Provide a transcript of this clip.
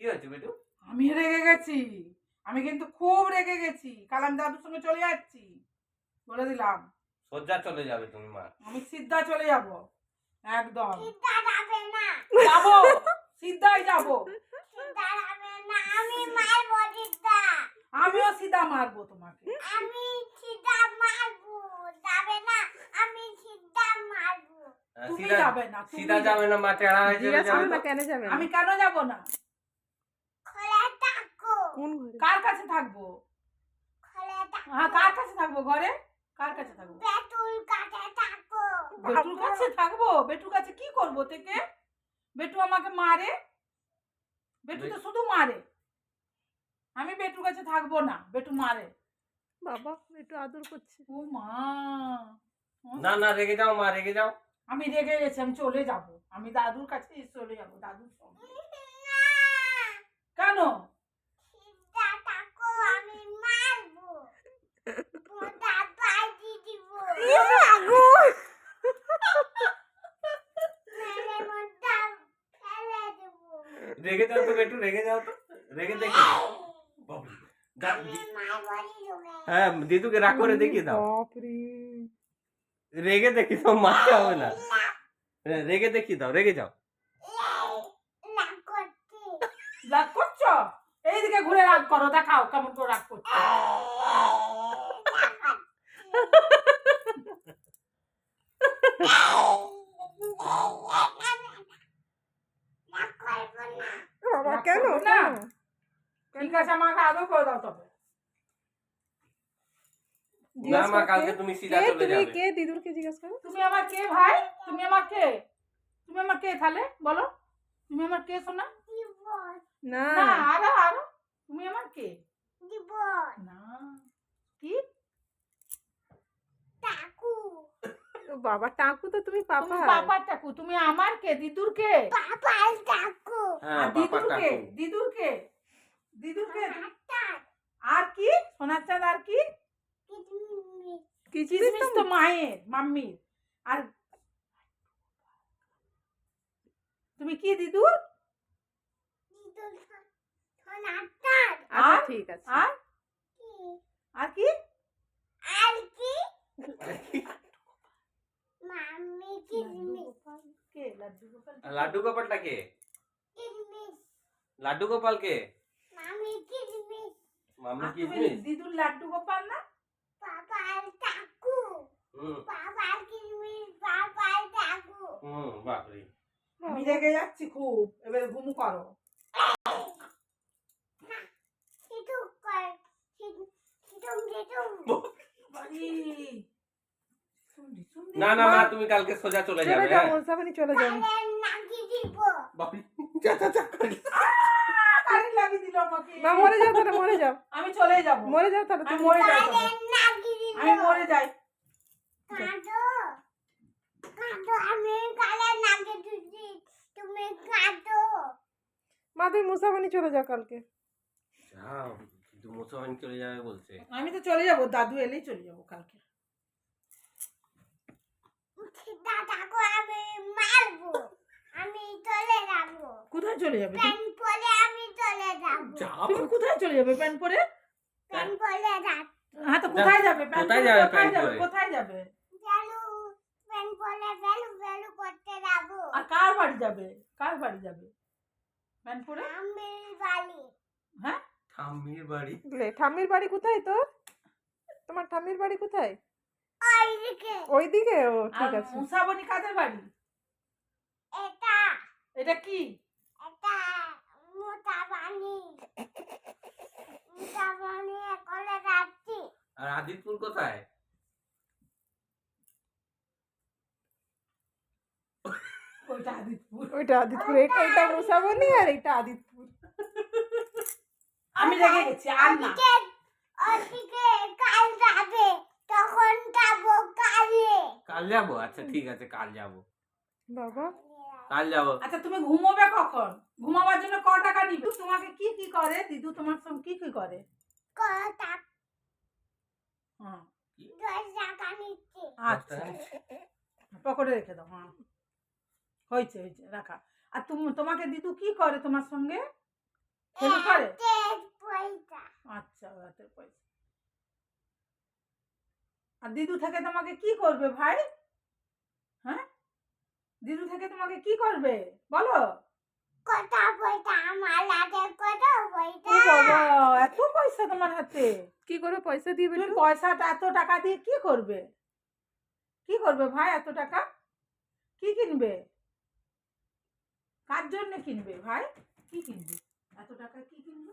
হয়েছে বেটু? আমি রেগে গেছি, আমি কিন্তু খুব রেগে গেছি। কাল আমি দাদুর সঙ্গে চলে যাচ্ছি, বলে দিলাম। সোজা চলে যাবে তুমি মা। আমি সিদ্ধা চলে যাব, একদম সিদ্ধা যাবে না, যাবো, সিদ্ধাই যাবো। সিদ্ধা যাবে না, আমি মারবো সিদ্ধা, আমিও সিধা মারবো তোমাকে। আমি সিদ্ধা মারবো, যাবে না, আমি সিদ্ধা মারবো। তুমি সিধা যাবে না, তুমি সিধা যাবে না মা, টেড়া হয়ে চলে জিজ্ঞাসা যাবে করো না তো। কেন যাবে না? আমি কেন যাব না? খোলা থাকো, কোন ঘরে? কার কাছে থাকবো? খোলা থাকো, হ্যাঁ, কার কাছে থাকবো? ঘরে কার কাছে থাকবো? বেতুল কাছে থাকো, বেটুর কাছে থাকবো? বেটুর কাছে কি করবো থেকে? বেটু আমাকে মারে, বেটু তো শুধু মারে। আমি বেটুর কাছে থাকবো না, বেটু মারে। বাবা একটু আদর করছে। ও মা, না না, রেগে যাও মা, রেগে যাও। আমি রেগে গেছি, আমি চলে যাব। আমি দাদুর কাছে চলে যাব, দাদুর সঙ্গে। কেন? সিদ্ধা থাকো, আমি মারবো, বোটা বাজি দিব, মেরে মোটা ফেলে দেবো, রেগে যাও তো বেটু, রেগে যাও তো, রেগে দেখি। বাবরে, আমি মারবো দিদুকে, হ্যাঁ দিদুকে রাগ করে দেখি দাও। বাপরে রেগে দেখি তো, মারতে হবে না। রেগে দেখি দাও, রেগে যাও। রাগ করছি, রাগ করছো? এইদিকে ঘুরে রাগ করো, দেখাও কেমন করে রাগ করছো। রাগ করবো না, বাবা রাগ কেন করবো না? কেন? ঠিক আছে, আমাকে আদর করে দাও তবে। না জিজ্ঞাসা মা, করো, কালকে কে- তুমি সিধা কে চলে তুমি যাবে। কে দিদুরকে জিজ্ঞাসা করো। তুমি আমার কে ভাই? তুমি আমার কে? তুমি আমার কে তাহলে বলো? তুমি আমার কে শোনা? জীবন, না না, আরো আরো, তুমি আমার কে? জীবন, না, কি? টাকু, ও বাবা টাকু তো তুমি তুমি পাপা। পাপার টাকু। তুমি আমার কে? দিদুর কে? পাপার টাকু, হ্যাঁ আর পাপা দিদুর কে? টাকু। দিদুর কে? দিদুর কে? হাতার, আর কি? সোনার চাঁদ আর কি? কিডনি, কিসমিস তো মায়ের, মাম্মির। আর তুমি কি দিদুর? দিদুল সোনাটার, আচ্ছা আর? ঠিক আছে। আর কি, আর কি? আর কি, মাম্মি কিডনি, কে? লাড্ডু গোপাল কে? লাড্ডু গোপালটা কে? কিডনি, লাড্ডু গোপাল কে? মাম্মি কিডনি, মাম্মি আর তুমি কিসমিস। দিদুর লাড্ডু গোপাল না? পাপার টাকু, হুম পাপার কিডনি, পাপার টাকু, হুম, বাপরে। আমি রেগে যাচ্ছি খুব, এবার ঘুমু করো। সিটু কর, সিটুম সিটুম, বাড়ি শুনলি শুনলি? না না মা, তুমি কালকে সোজা চলে চলে যাবে। যাও হ্যাঁ মনসাবানি চলে যাও। কালের নাকি দিব, বাপরে, যা যা যা করে। কারেন্ট লাগিয়ে দিল আমাকে। মা মরে যাও তাহলে মরে যাও। আমি চলে যাব। মরে যাও তাহলে আমি তুমি। মরে যাই তবে। কালের নাকি দিব, আমি মরে যাই। কাঁদো, কাঁদো, আমি কালের নাকি দিচ্ছি, তুমি কাঁদো, মা তুমি মুসাবানি চলে যাও কালকে। যাও, কিন্তু মুসলমান চলে যাবে বলছে। আমি তো চলে যাব, দাদু এলেই চলে যাব কালকে। সিদ্ধা থাকো, আমি মারবো, আমি চলে যাবো, কোথায় চলে যাবে তুমি? প্যান পরে আমি চলে যাবো, যাও। তুমি কোথায় চলে যাবে প্যান্ট পরে? প্যান পরে যাবো, হ্যাঁ তো কোথায় যাবে প্যান্ট কোথায় পরে? যাবে কোথায় প্যান্ট যাবে? পরে? কোথায় যাবে? ভ্যালু, প্যান পরে ভ্যালু ভ্যালু করতে যাবো, আর কার বাড়ি যাবে? কার বাড়ি যাবে প্যান্ট পরে? আমি বালি, হ্যাঁ, ঠাম্মির বাড়ি। লে, ঠাম্মির বাড়ি কোথায় তোর? তোমার ঠাম্মির বাড়ি কোথায়? ওইদিকে, ওইদিকে? ও আর ঠিক আছে। মুসাবনি কাদের বাড়ি? এটা, এটা কি? এটা মোটা পানি, মোটা পানি করে যাচ্ছি, আর আদিতপুর কোথায়? ওইটা আদিতপুর। ওইটা আদিতপুর, এটা মুসাবানি আর এটা আদিতপুর। আমি রেগে গেছি, আর না। ওদিকে, ওদিকে কাল যাবে, তখন যাবো কালে, কাল যাবো? আচ্ছা ঠিক আছে, কাল যাবো। বাবা কাল যাবো। আচ্ছা তুমি ঘুমোবে কখন? ঘুমাবার জন্য ক টাকা নিবে? তোমাকে কি কি করে দিদু? তোমার সঙ্গে কি কি করে? কথা হ্যাঁ, 10 টাকা নিচ্ছে, আচ্ছা পকেটে রেখে দাও। হ্যাঁ, হয়েছে হয়েছে, রাখা। আর তোমাকে দিদু কি করে তোমার সঙ্গে? হেল্প করে? হাতের পয়সা। আচ্ছা, হাতের পয়সা। আর দিদু থেকে তোমাকে কি করবে ভাই? হ্যাঁ, দিদু থেকে তোমাকে কি করবে বলো? কত পয়সা আমার হাতে, কত ও পয়সা? বাবা, এত পয়সা তোমার হাতে! কি করে পয়সা দিয়ে তুমি বেটু? পয়সাটা এত টাকা দিয়ে কি করবে? কি করবে ভাই এত টাকা? কি কিনবে? কার জন্য কিনবে ভাই? কি কিনবে? এত টাকা কি কিনবে?